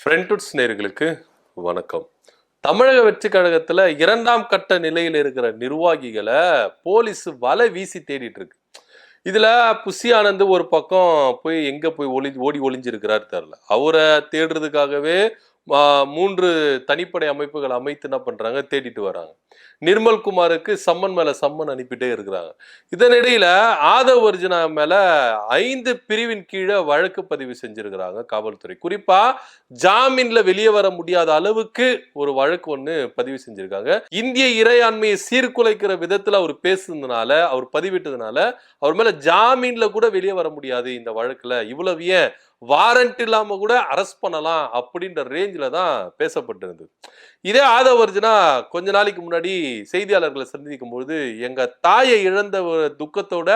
ஃப்ரெண்ட்வுட்ஸ் நேயர்களுக்கு வணக்கம். தமிழக வெற்றி கழகத்துல இரண்டாம் கட்ட நிலையில் இருக்கிற நிர்வாகிகளை போலீஸ் வலை வீசி தேடிட்டு இருக்கு. இதுல புஷி ஆனந்த் ஒரு பக்கம் போய் எங்க போய் ஓடி ஒளிஞ்சிருக்கிறாரு தெரியல. அவரை தேடுறதுக்காகவே மூன்று தனிப்படை அமைப்புகள் அமைத்து என்ன பண்றாங்க, தேடிட்டு வராங்க. நிர்மல்குமாருக்கு சம்மன் மேல சம்மன் அனுப்பிட்டே இருக்கிறாங்க. இதனிடையில ஆதவ் அர்ஜுனா மேல 5 பிரிவின் கீழே வழக்கு பதிவு செஞ்சிருக்கிறாங்க காவல்துறை. குறிப்பா ஜாமீன்ல வெளியே வர முடியாத அளவுக்கு ஒரு வழக்கு ஒண்ணு பதிவு செஞ்சிருக்காங்க. இந்திய இறையாண்மையை சீர்குலைக்கிற விதத்துல அவர் பேசுனதுனால, அவர் பதிவிட்டதுனால அவர் மேல ஜாமீன்ல கூட வெளியே வர முடியாது இந்த வழக்குல. இவ்வளவு ஏன் வாரண்ட் இல்லாம கூட அரெஸ்ட் பண்ணலாம் அப்படின்ற ரேஞ்சில தான் பேசப்பட்டிருந்தது. இதே ஆதவ் அர்ஜுனா கொஞ்ச நாளைக்கு முன்னாடி செய்தியாளர்களை சந்திக்கும் போது, எங்க தாயை இழந்த ஒரு துக்கத்தோட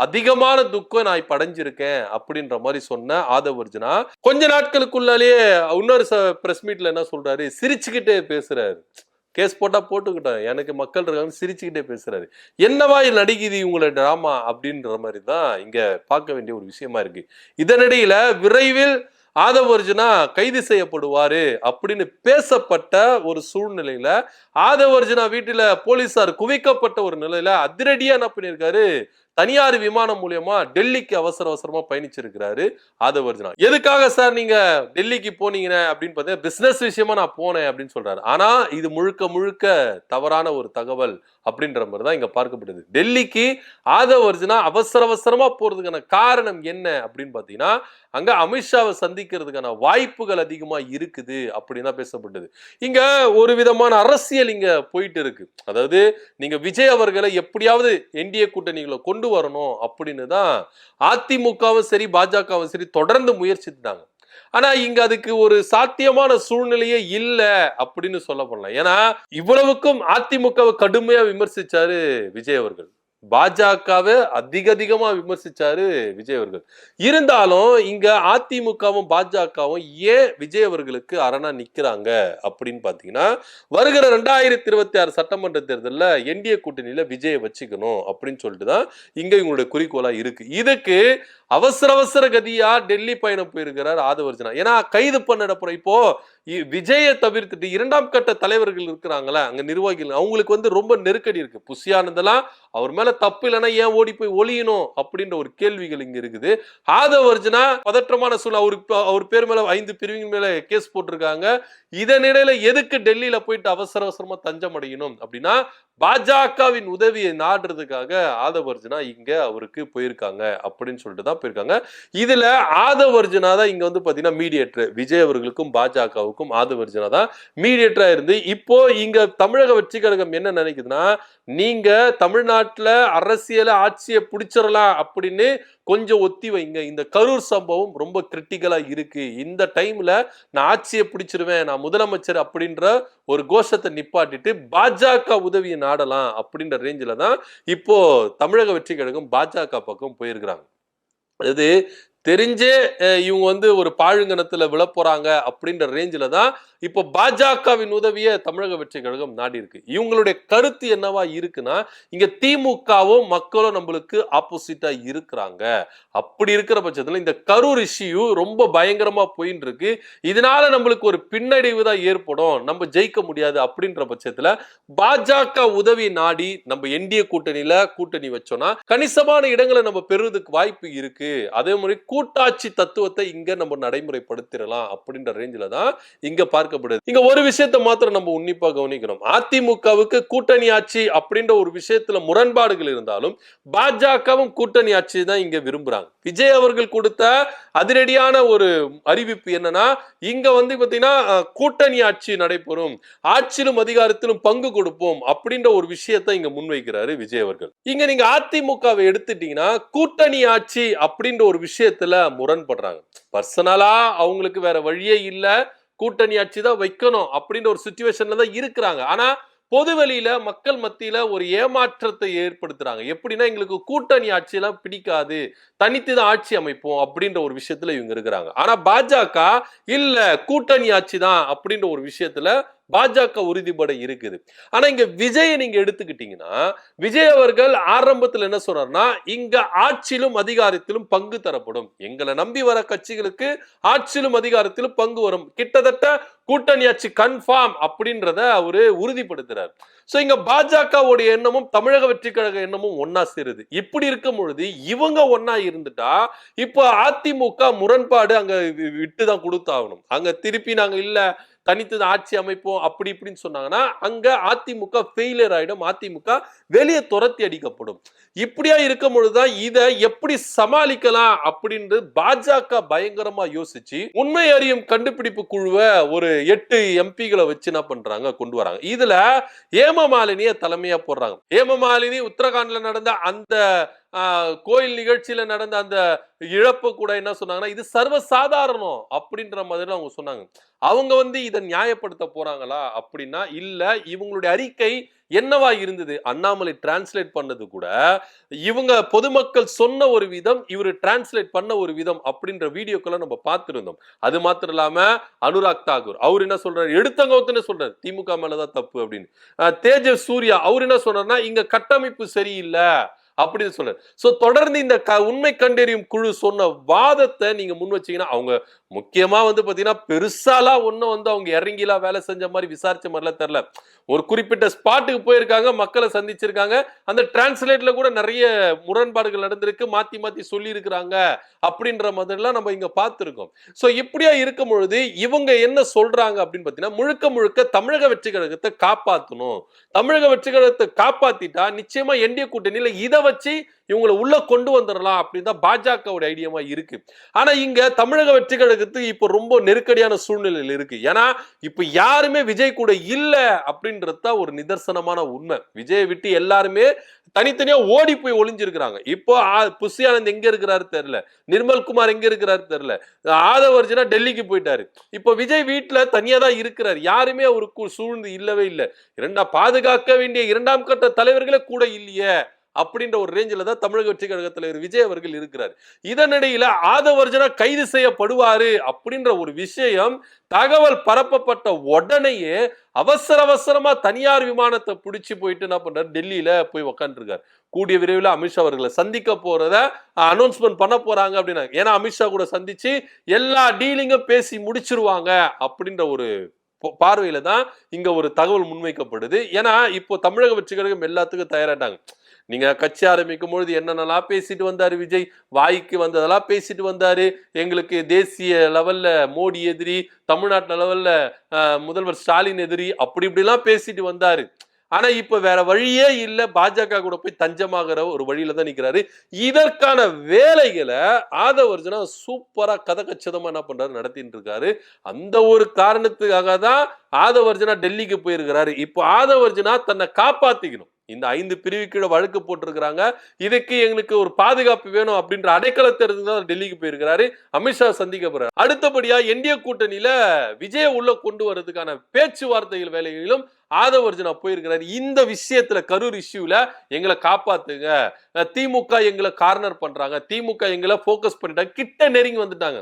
அதிகமான துக்கம் நான் இப்ப அடைஞ்சிருக்கேன் அப்படின்ற மாதிரி சொன்ன ஆதவ் அர்ஜுனா கொஞ்ச நாட்களுக்குள்ளாலேயே இன்னொரு பிரஸ் மீட்ல என்ன சொல்றாரு, சிரிச்சுக்கிட்டே பேசுறாரு. கேஸ் போட்டா போட்டுக்கிட்டோம், எனக்கு மக்கள் இருக்காங்க, சிரிச்சுக்கிட்டே பேசுறாரு. என்னவா நடிக்குது இவங்களோட டிராமா அப்படின்ற மாதிரி தான் இங்க பார்க்க வேண்டிய ஒரு விஷயமா இருக்கு. இதனிடையில விரைவில் ஆதவ் அர்ஜுனா கைது செய்யப்படுவாரு அப்படின்னு பேசப்பட்ட ஒரு சூழ்நிலையில ஆதவ் அர்ஜுனா வீட்டுல போலீசார் குவிக்கப்பட்ட ஒரு நிலையில அதிரடியா என்ன பண்ணிருக்காரு, தனியார் விமானம் மூலியமா டெல்லிக்கு அவசரமா பயணிச்சிருக்கிறாரு ஆதவ் அர்ஜுனா. எதுக்காக சார் நீங்க டெல்லிக்கு போனீங்க அப்படின்னு பார்த்தா, பிசினஸ் விஷயமா நான் போனேன் அப்படின்னு சொல்றாரு. ஆனா இது முழுக்க தவறான ஒரு தகவல் அப்படின்ற மாதிரி தான் இங்க பார்க்கப்படுது. டெல்லிக்கு ஆதவ் அர்ஜுனா அவசரமா போறதுக்கான காரணம் என்ன அப்படின்னு பாத்தீங்கன்னா, அங்க அமித்ஷாவை சந்திக்கிறதுக்கான வாய்ப்புகள் அதிகமா இருக்குது அப்படின்னு தான் பேசப்பட்டது. இங்க ஒரு விதமான அரசியல் இங்க போயிட்டு இருக்கு. அதாவது நீங்க விஜய் அவர்களை எப்படியாவது என்டிஏ கூட்டணிகளை கொண்டு வரணும் அப்படின்னு தான் அதிமுகவும் சரி பாஜகவும் சரி தொடர்ந்து முயற்சித்தாங்க. ஆனா இங்க அதுக்கு ஒரு சாத்தியமான சூழ்நிலையே இல்ல அப்படின்னு சொல்ல போனலாம். ஏன்னா இவ்வளவுக்கும் அதிமுகவை கடுமையா விமர்சிச்சாரு விஜய் அவர்கள், பாஜகவை அதிகமா விமர்சிச்சாரு விஜய் அவர்கள். இருந்தாலும் இங்க அதிமுகவும் பாஜகவும் ஏன் விஜய் அவர்களுக்கு அரணா நிக்கிறாங்க அப்படின்னு பாத்தீங்கன்னா, வருகிற 2026 சட்டமன்ற தேர்தலில் என்டிஏ கூட்டணியில விஜயை வச்சுக்கணும் அப்படின்னு சொல்லிட்டு தான் இங்க இவங்களுடைய குறிக்கோளா இருக்கு. இதுக்கு அவசர கதியா டெல்லி பயணம் போயிருக்கிறார் ஆதவ் அர்ஜுனா. ஏன்னா கைது பண்ண இப்போ விஜயை தவிர்த்துட்டு இரண்டாம் கட்ட தலைவர்கள் இருக்கிறாங்களா அங்க நிர்வாகிகள், அவங்களுக்கு ரொம்ப நெருக்கடி இருக்கு. புஷி ஆனந்தெல்லாம் அவர் மேல தப்பு இல்லைன்னா ஏன் ஓடி போய் ஒளியணும் அப்படின்ற ஒரு கேள்விகள் இங்க இருக்குது. ஆதவ் அர்ஜுனா பதற்றமான சூழல், அவர் பேர் மேல 5 பிரிவின் மேல கேஸ் போட்டிருக்காங்க. இதனிடையில எதுக்கு டெல்லியில போயிட்டு அவசரமா தஞ்சம் அடையணும் அப்படின்னா, பாஜகவின் உதவியை நாடுறதுக்காக ஆதவ் அர்ஜுனா இங்க அவருக்கு போயிருக்காங்க அப்படின்னு சொல்லிட்டு தான் போயிருக்காங்க. இதுல ஆதவ் அர்ஜுனா தான் இங்க பாத்தீங்கன்னா மீடியேட்டர். விஜய் அவர்களுக்கும் பாஜகவுக்கும் ஆதவ் அர்ஜுனா தான் மீடியேட்டரா இருந்து இப்போ இங்க தமிழக வெற்றி கழகம் என்ன நினைக்குதுன்னா, நீங்க தமிழ்நாட்டுல அரசியல ஆட்சியை பிடிச்சிடலாம் அப்படின்னு கொஞ்சம் ஒத்தி வைங்க. இந்த கரூர் சம்பவம் ரொம்ப கிரிட்டிக்கலா இருக்கு. இந்த டைம்ல நான் ஆட்சியை பிடிச்சிருவேன், நான் முதலமைச்சர் அப்படின்ற ஒரு கோஷத்தை நிப்பாட்டிட்டு பாஜக உதவியை நாடலாம் அப்படின்ற ரேஞ்சில தான் இப்போ தமிழக வெற்றி கழகம் பாஜக பக்கம் போயிருக்கிறாங்க. அது தெரிஞ்சே இவங்க ஒரு பாழுங்கணத்துல விழ போறாங்க அப்படின்ற ரேஞ்சில தான் இப்போ பாஜகவின் உதவிய தமிழக வெற்றி கழகம் நாடி இருக்கு. இவங்களுடைய கருத்து என்னவா இருக்குன்னா, இங்க திமுகவும் மக்களும் நம்மளுக்கு ஆப்போசிட்டா இருக்கிறாங்க. அப்படி இருக்கிற பட்சத்துல இந்த கரூர் இஷ்யூ ரொம்ப பயங்கரமா போயின்னு இருக்கு. இதனால நம்மளுக்கு ஒரு பின்னடைவு தான் ஏற்படும், நம்ம ஜெயிக்க முடியாது அப்படின்ற பட்சத்துல பாஜக உதவி நாடி நம்ம என்டிஏ கூட்டணி வச்சோம்னா கணிசமான இடங்களை நம்ம பெறுவதற்கு வாய்ப்பு இருக்கு. அதே மாதிரி கூட்டாட்சி தத்துவத்தை இங்க நம்ம நடைமுறைப்படுத்திடலாம் அப்படின்ற ரேஞ்சில தான் இங்க பார்க்கப்படுது. இங்க ஒரு விஷயத்தை மாத்திரம் நம்ம உன்னிப்பா கவனிக்கணும். அதிமுகவுக்கு கூட்டணி ஆட்சி அப்படின்ற ஒரு விஷயத்துல முரண்பாடுகள் இருந்தாலும் பாஜகவும் கூட்டணி ஆட்சி தான் இங்க விரும்புறாங்க. விஜய் அவர்கள் கொடுத்த அதிரடியான ஒரு அறிவிப்பு என்னன்னா, இங்க பாத்தீங்கன்னா கூட்டணி ஆட்சி நடைபெறும், ஆட்சியிலும் அதிகாரத்திலும் பங்கு கொடுப்போம் அப்படின்ற ஒரு விஷயத்தை இங்க முன்வைக்கிறாரு விஜய் அவர்கள். இங்க நீங்க அதிமுகவை எடுத்துட்டீங்கன்னா கூட்டணி ஆட்சி அப்படின்ற ஒரு விஷயத்துல முரண்படுறாங்க. பர்சனலா அவங்களுக்கு வேற வழியே இல்ல, கூட்டணி ஆட்சி தான் வைக்கணும் அப்படின்ற ஒரு சிச்சுவேஷன்ல தான் இருக்கிறாங்க. ஆனா பொதுவெளியில மக்கள் மத்தியில ஒரு ஏமாற்றத்தை ஏற்படுத்துறாங்க. எப்படின்னா, எங்களுக்கு கூட்டணி ஆட்சியெல்லாம் பிடிக்காது, தனித்துதான் ஆட்சி அமைப்போம் அப்படின்ற ஒரு விஷயத்துல இவங்க இருக்கிறாங்க. ஆனா பாஜக இல்ல கூட்டணி ஆட்சி தான் அப்படின்ற ஒரு விஷயத்துல பாஜக உறுதிப்பட இருக்குது. ஆனா இங்க விஜயை நீங்க எடுத்துக்கிட்டீங்கன்னா, விஜய் அவர்கள் ஆரம்பத்துல என்ன சொல்றாருன்னா, இங்க ஆட்சியிலும் அதிகாரத்திலும் பங்கு தரப்படும். எங்களை நம்பி வர கட்சிகளுக்கு ஆட்சியிலும் அதிகாரத்திலும் பங்கு வரும். கிட்டத்தட்ட கூட்டணி ஆட்சி கன்ஃபார்ம் அப்படின்றத அவரு உறுதிப்படுத்துறாரு. சோ இங்க பாஜகவுடைய எண்ணமும் தமிழக வெற்றி கழக எண்ணமும் ஒன்னா சேருது. இப்படி இருக்கும் பொழுது இவங்க ஒன்னா இருந்துட்டா இப்ப அதிமுக முரண்பாடு அங்க விட்டுதான் கொடுத்தாகணும். அங்க திருப்பி நாங்க இல்ல தனித்து ஆட்சி அமைப்போம் அப்படி இப்படின்னு சொன்னாங்கன்னா அங்க அதிமுக ஃபெயிலியர் ஆயிடும். அதிமுக வெளியே துரத்தி அடிக்கப்படும். இப்படியா இருக்கும் பொழுதுதான் இதை எப்படி சமாளிக்கலாம் அப்படின்னு பாஜக பயங்கரமா யோசிச்சு உண்மை அறியும் கண்டுபிடிப்பு குழுவை ஒரு 8 எம்பிகளை வச்சு என்ன பண்றாங்க கொண்டு வராங்க. இதுல ஹேமமாலினிய தலைமையா போடுறாங்க. ஹேமமாலினி உத்தரகாண்ட்ல நடந்த அந்த கோயில் நிகழ்ச்சியில நடந்த அந்த இழப்பு கூட என்ன சொன்னாங்கன்னா இது சர்வசாதாரணம் அப்படின்ற மாதிரி அவங்க சொன்னாங்க. அவங்க இதை நியாயப்படுத்த போறாங்களா அப்படின்னா இல்ல. இவங்களுடைய அறிக்கை என்னவா இருந்தது? அண்ணாமலை டிரான்ஸ்லேட் பண்ணது கூட இவங்க பொதுமக்கள் சொன்ன ஒரு விதம், இவரு டிரான்ஸ்லேட் பண்ண ஒரு விதம் அப்படின்ற வீடியோக்களை நம்ம பார்த்திருந்தோம். அது மாத்திரம் இல்லாம அனுராக் தாக்கூர் அவர் என்ன சொல்றாரு, எடுத்தங்கவுத்துன்னு சொல்றாரு திமுக மேலதான் தப்பு அப்படின்னு. தேஜஸ் சூர்யா அவர் என்ன சொல்றாருன்னா இங்க கட்டமைப்பு சரியில்லை அப்படின்னு சொல்றாரு. சோ தொடர்ந்து இந்த உண்மை கண்டறியும் குழு சொன்ன வாதத்தை நீங்க முன் வச்சீங்கன்னா அவங்க முக்கியமா பாத்தீங்கன்னா பெருசாலாம் ஒன்னும் அவங்க இறங்கிலாம் வேலை செஞ்ச மாதிரி விசாரிச்ச மாதிரிலாம் தெரியல. ஒரு குறிப்பிட்ட ஸ்பாட்டுக்கு போயிருக்காங்க, மக்களை சந்திச்சிருக்காங்க. அந்த டிரான்ஸ்லேட்ல கூட நிறைய முரண்பாடுகள் நடந்திருக்கு, மாத்தி மாத்தி சொல்லி இருக்கிறாங்க அப்படின்ற மாதிரிலாம் நம்ம இங்க பார்த்திருக்கோம். சோ இப்படியா இருக்கும் பொழுது இவங்க என்ன சொல்றாங்க அப்படின்னு பாத்தீங்கன்னா முழுக்க முழுக்க தமிழக வெற்றி கழகத்தை காப்பாற்றணும். தமிழக வெற்றி கழகத்தை காப்பாத்திட்டா நிச்சயமா என்டிஏ கூட்டணியில இதை வச்சு இவங்களை உள்ள கொண்டு வந்துடலாம் அப்படின்னு தான் பாஜகவுடைய ஐடியாமா இருக்கு. ஆனா இங்க தமிழக வெற்றி கழகத்துக்கு இப்ப ரொம்ப நெருக்கடியான சூழ்நிலையில் இருக்கு. ஏன்னா இப்ப யாருமே விஜய் கூட இல்ல அப்படின்றத ஒரு நிதர்சனமான உண்மை. விஜய் விட்டு எல்லாருமே தனித்தனியா ஓடி போய் ஒளிஞ்சிருக்கிறாங்க. இப்போ புஷி ஆனந்த் எங்க இருக்கிறாரு தெரியல, நிர்மல்குமார் எங்க இருக்கிறாரு தெரியல, ஆதவ் அர்ஜுனா டெல்லிக்கு போயிட்டாரு. இப்போ விஜய் வீட்டுல தனியா தான் இருக்கிறார். யாருமே அவருக்கு சூழ்ந்து இல்லவே இல்லை. பாதுகாக்க வேண்டிய 2ஆம் கட்ட தலைவர்களே கூட இல்லையே அப்படின்ற ஒரு ரேஞ்சில தான் தமிழக வெற்றி கழக தலைவர் விஜய் அவர்கள் இருக்கிறார். இதனிடையில ஆதவ் அர்ஜுனா கைது செய்யப்படுவாரு அப்படின்ற ஒரு விஷயம் தகவல் பரப்பப்பட்ட உடனேயே அவசரமா தனியார் விமானத்தை பிடிச்சு போயிட்டு என்ன பண்றாரு, டெல்லியில போய் உக்காந்து இருக்காரு. கூடிய விரைவில் அமித்ஷா அவர்களை சந்திக்க போறத அனௌன்ஸ்மெண்ட் பண்ண போறாங்க அப்படின்னா, ஏன்னா அமித்ஷா கூட சந்திச்சு எல்லா டீலிங்கும் பேசி முடிச்சிருவாங்க அப்படின்ற ஒரு பார்வையில தான் இங்க ஒரு தகவல் முன்வைக்கப்படுது. ஏன்னா இப்போ தமிழக வெற்றி கழகம் எல்லாத்துக்கும் தயாராட்டாங்க. நீங்க கட்சி ஆரம்பிக்கும் பொழுது என்னென்னலாம் பேசிட்டு வந்தாரு விஜய், வாய்க்கு வந்ததெல்லாம் பேசிட்டு வந்தாரு. எங்களுக்கு தேசிய லெவல்ல மோடி எதிரி, தமிழ்நாட்டு லெவல்ல முதல்வர் ஸ்டாலின் எதிரி, அப்படி இப்படிலாம் பேசிட்டு வந்தாரு. ஆனா இப்ப வேற வழியே இல்ல, பாஜக கூட போய் தஞ்சமாகிற ஒரு வழியில தான் நிக்கிறாரு. இதற்கான வேலைகளை ஆதவ் அர்ஜுனா சூப்பரா கதகச்சிதமா என்ன பண்றாரு, நடத்திட்டு இருக்காரு. அந்த ஒரு காரணத்துக்காக தான் ஆதவ் அர்ஜுனா டெல்லிக்கு போயிருக்கிறாரு. இப்போ ஆதவ் அர்ஜுனா தன்னை காப்பாத்திக்கணும். இந்த 5 பிரிவு கீழே வழக்கு போட்டிருக்கிறாங்க, இதுக்கு எங்களுக்கு ஒரு பாதுகாப்பு வேணும் அப்படின்ற அடைக்கலத்தை தான் டெல்லிக்கு போயிருக்கிறாரு. அமித்ஷா சந்திக்க போறாரு. அடுத்தபடியா என்டிஏ கூட்டணியில விஜய் உள்ள கொண்டு வர்றதுக்கான பேச்சுவார்த்தைகள் வேலைகளிலும் ஆதவ் அர்ஜுனா போயிருக்கிறாரு. இந்த விஷயத்துல கரூர் இஷ்யூல எங்களை காப்பாத்துங்க, திமுக எங்களை கார்னர் பண்றாங்க, திமுக எங்களை போக்கஸ் பண்ணிட்டாங்க, கிட்ட நெருங்கி வந்துட்டாங்க.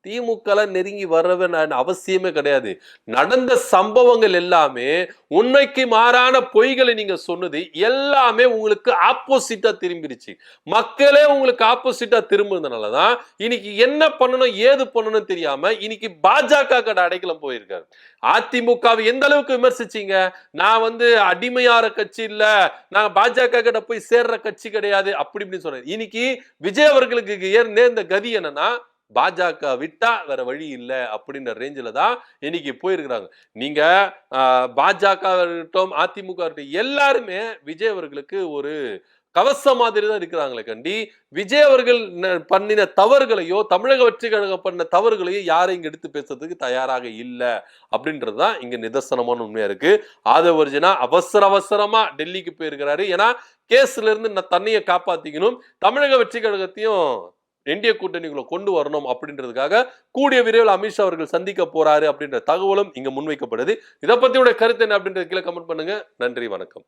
திமுக நெருங்கி வரவே அவசியமே கிடையாது. நடந்த சம்பவங்கள் எல்லாமே உண்மைக்கு மாறான பொய்களை நீங்க சொன்னது எல்லாமே உங்களுக்கு ஆப்போசிட்டா திரும்பிடுச்சு. மக்களே உங்களுக்கு ஆப்போசிட்டா திரும்பினதுனாலதான் இன்னைக்கு என்ன பண்ணணும் ஏது பண்ணணும் தெரியாம இன்னைக்கு பாஜக கடை அடைக்கலம் போயிருக்காரு. அதிமுகவை எந்த அளவுக்கு விமர்சிச்சீங்க, நான் அடிமையார கட்சி இல்ல, நான் பாஜக கிட்ட போய் சேர்ற கட்சி கிடையாது அப்படி இப்படின்னு சொன்னேன். இன்னைக்கு விஜய் அவர்களுக்கு நேர்ந்த கதி என்னன்னா பாஜக விட்டா வேற வழி இல்லை அப்படின்ற ரேஞ்சில தான் இன்னைக்கு போயிருக்கிறாங்க. நீங்க பாஜக இருக்கட்டும் அதிமுக இருக்கட்டும் எல்லாருமே விஜய் அவர்களுக்கு ஒரு கவசம் மாதிரி தான் இருக்கிறாங்களே கண்டி விஜய் அவர்கள் பண்ணின தவறுகளையோ தமிழக வெற்றி கழகம் பண்ண தவறுகளையோ யாரும் இங்க எடுத்து பேசுறதுக்கு தயாராக இல்லை அப்படின்றதுதான் இங்க நிதர்சனமான உண்மையா இருக்கு. ஆதவ் அர்ஜுனா அவசரமா டெல்லிக்கு போயிருக்கிறாரு. ஏன்னா கேஸ்ல இருந்து தன்னையை காப்பாத்திக்கணும், தமிழக வெற்றி கழகத்தையும் என்டிஏ கூட்டணிக்குள்ள கொண்டு வரணும் அப்படின்றதுக்காக கூடிய விரைவில் அமித்ஷா அவர்கள் சந்திக்க போறாரு அப்படின்ற தகவலும் இங்க முன்வைக்கப்படுது. இதை பத்தியோட கருத்து என்ன அப்படின்றது கீழே கமெண்ட் பண்ணுங்க. நன்றி, வணக்கம்.